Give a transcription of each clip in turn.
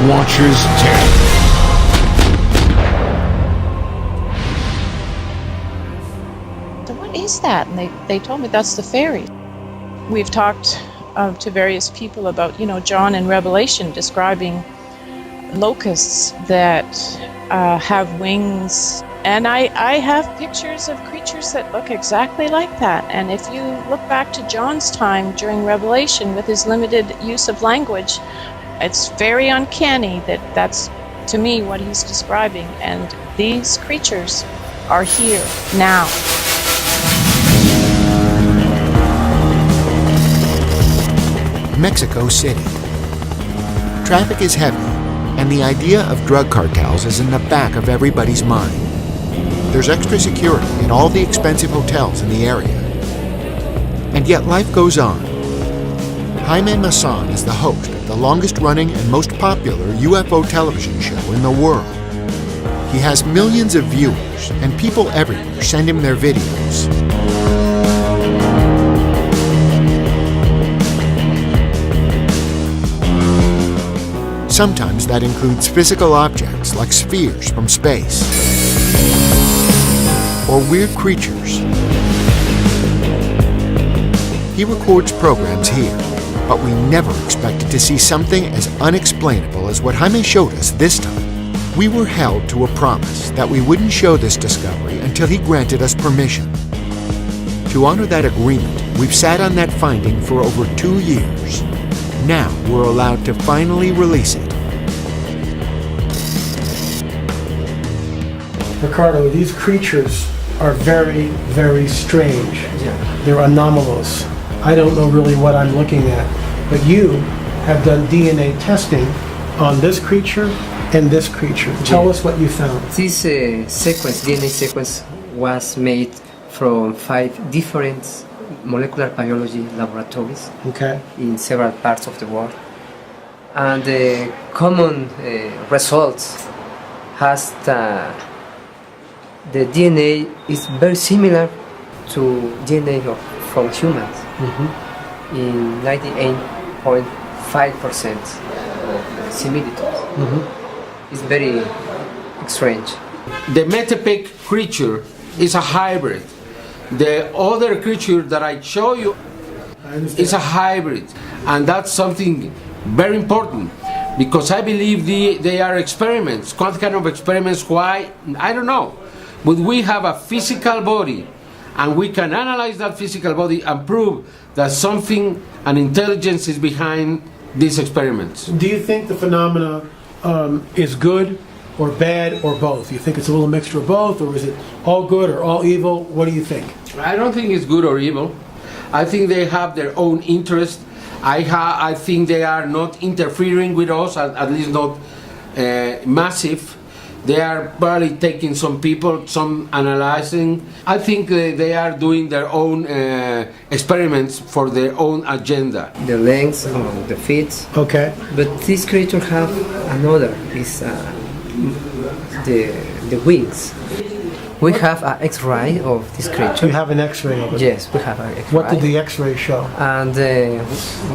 Watcher's Tale. So what is that? And they told me that's the fairy. We've talked to various people about, John in Revelation describing locusts that have wings. And I have pictures of creatures that look exactly like that. And if you look back to John's time during Revelation with his limited use of language, it's very uncanny that that's, to me, what he's describing. And these creatures are here now. Mexico City. Traffic is heavy, and the idea of drug cartels is in the back of everybody's mind. There's extra security at all the expensive hotels in the area. And yet life goes on. Jaime Maussan is the host of the longest-running and most popular UFO television show in the world. He has millions of viewers, and people everywhere send him their videos. Sometimes that includes physical objects like spheres from space, or weird creatures. He records programs here, but we never expected to see something as unexplainable as what Jaime showed us this time. We were held to a promise that we wouldn't show this discovery until he granted us permission. To honor that agreement, we've sat on that finding for over 2 years. Now we're allowed to finally release it. Ricardo, these creatures are very, very strange. Yeah. They're anomalous. I don't know really what I'm looking at, but you have done DNA testing on this creature and this creature. Tell us what you found. This DNA sequence was made from 5 different molecular biology laboratories in several parts of the world. And the common results has the DNA is very similar to DNA from humans in 98.5% similitude. It's very strange. The Metepec creature is a hybrid. The other creature that I show you is a hybrid, and that's something very important because I believe they are experiments. What kind of experiments? Why? I don't know. But we have a physical body, and we can analyze that physical body and prove that something, an intelligence is behind these experiments. Do you think the phenomena is good or bad or both? You think it's a little mixture of both, or is it all good or all evil? What do you think? I don't think it's good or evil. I think they have their own interest. I think they are not interfering with us, at least not massive. They are probably taking some people, some analyzing. I think they are doing their own experiments for their own agenda. The legs, the feet. Okay. But this creature have another, is the wings. We have an X-ray of this creature. You have an X-ray of it? Yes, we have an X-ray. What did the X-ray show? And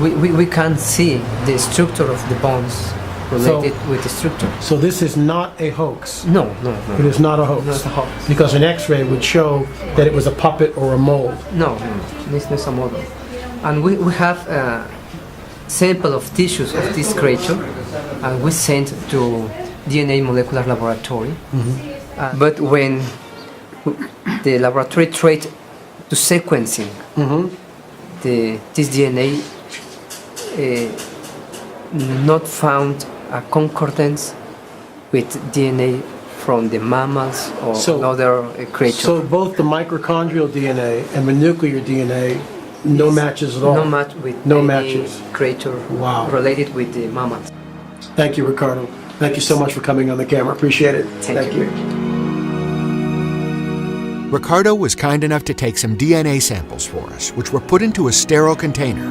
we can see the structure of the bones related with the structure. So this is not a hoax? No. It is not a hoax? Not a hoax. Because an X-ray would show that it was a puppet or a mold? No, it's not a model. And we have a sample of tissues of this creature, and we sent to DNA molecular laboratory. But when the laboratory tried to sequencing this DNA, not found a concordance with DNA from the mammals or other creatures. So both the mitochondrial DNA and the nuclear DNA, no matches at all? No match with any creature related with the mammals. Thank you, Ricardo. Thank you so much for coming on the camera. Appreciate it. Thank you. Ricardo was kind enough to take some DNA samples for us, which were put into a sterile container.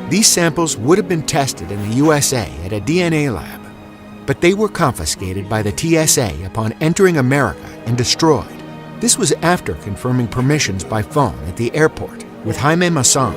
These samples would have been tested in the USA at a DNA lab, but they were confiscated by the TSA upon entering America and destroyed. This was after confirming permissions by phone at the airport with Jaime Maussan.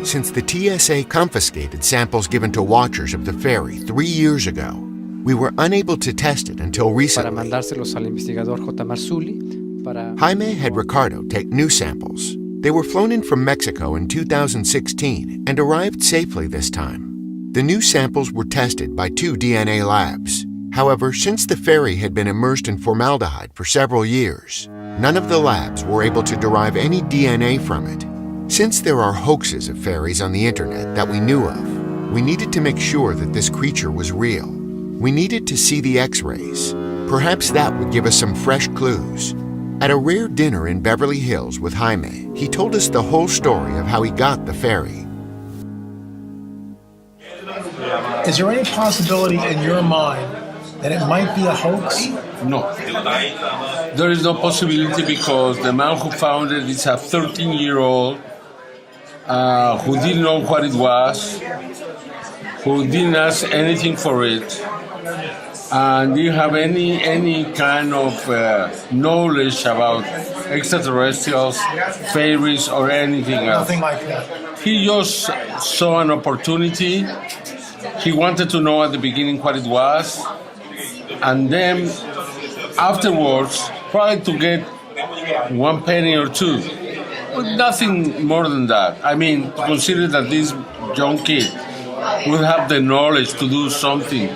Since the TSA confiscated samples given to watchers of the ferry 3 years ago, we were unable to test it until para recently. mandárselos al investigador J. Marzulli para Jaime had Ricardo take new samples. They were flown in from Mexico in 2016 and arrived safely this time. The new samples were tested by 2 DNA labs. However, since the ferry had been immersed in formaldehyde for several years, none of the labs were able to derive any DNA from it. Since there are hoaxes of fairies on the internet that we knew of, we needed to make sure that this creature was real. We needed to see the X-rays. Perhaps that would give us some fresh clues. At a rare dinner in Beverly Hills with Jaime, he told us the whole story of how he got the ferry. Is there any possibility in your mind that it might be a hoax? No. There is no possibility because the man who found it is a 13-year-old who didn't know what it was, who didn't ask anything for it, and didn't have any kind of knowledge about extraterrestrials, fairies, or anything else. Nothing like that. He just saw an opportunity. He wanted to know at the beginning what it was, and then afterwards tried to get 1 penny or 2. But nothing more than that. I mean, consider that this young kid would have the knowledge to do something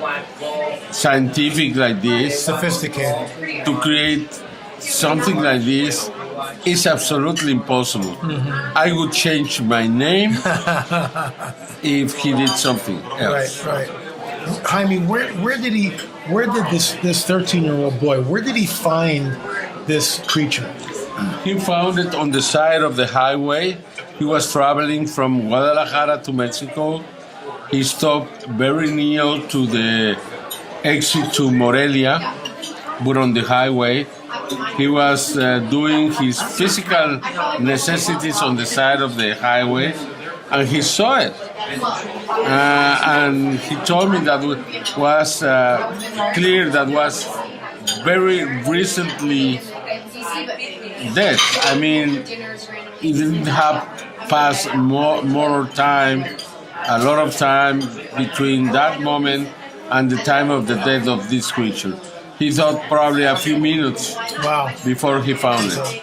scientific like this, Sophisticated. to create something like this is absolutely impossible. Mm-hmm. I would change my name if he did something else. Right, right. Jaime, where did this 13-year-old boy, where did he find this creature? He found it on the side of the highway. He was traveling from Guadalajara to Mexico. He stopped very near to the exit to Morelia, but on the highway. He was doing his physical necessities on the side of the highway, and he saw it. And he told me that it was clear that was very recently dead. I mean, it didn't have passed more time, a lot of time between that moment and the time of the death of this creature. He thought probably a few minutes before he found it.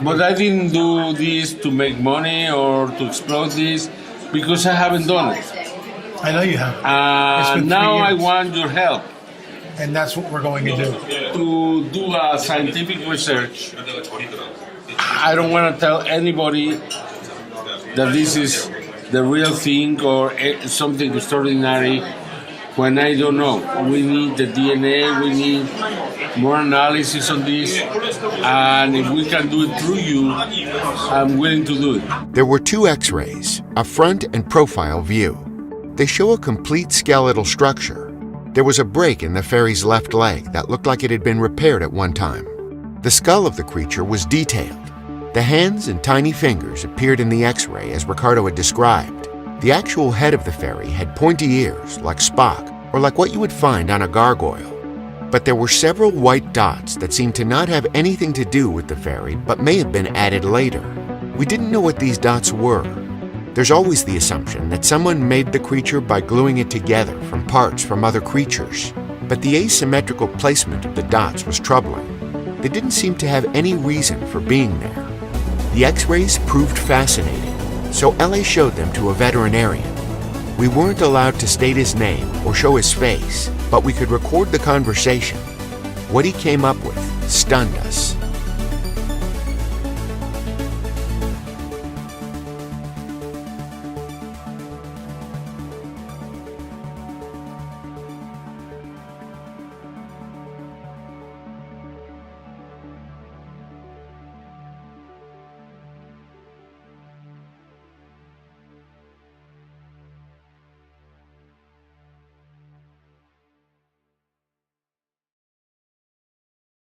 But I didn't do this to make money or to exploit this because I haven't done it. I know you haven't. Now I want your help. And that's what we're going to do. To do a scientific research. I don't want to tell anybody that this is the real thing or something extraordinary when I don't know. We need the DNA, we need more analysis on this, and if we can do it through you, I'm willing to do it. There were 2 X-rays, a front and profile view. They show a complete skeletal structure. There was a break in the ferry's left leg that looked like it had been repaired at one time. The skull of the creature was detailed. The hands and tiny fingers appeared in the X-ray as Ricardo had described. The actual head of the ferry had pointy ears, like Spock, or like what you would find on a gargoyle. But there were several white dots that seemed to not have anything to do with the ferry, but may have been added later. We didn't know what these dots were. There's always the assumption that someone made the creature by gluing it together from parts from other creatures. But the asymmetrical placement of the dots was troubling. They didn't seem to have any reason for being there. The X-rays proved fascinating, so LA showed them to a veterinarian. We weren't allowed to state his name or show his face, but we could record the conversation. What he came up with stunned us.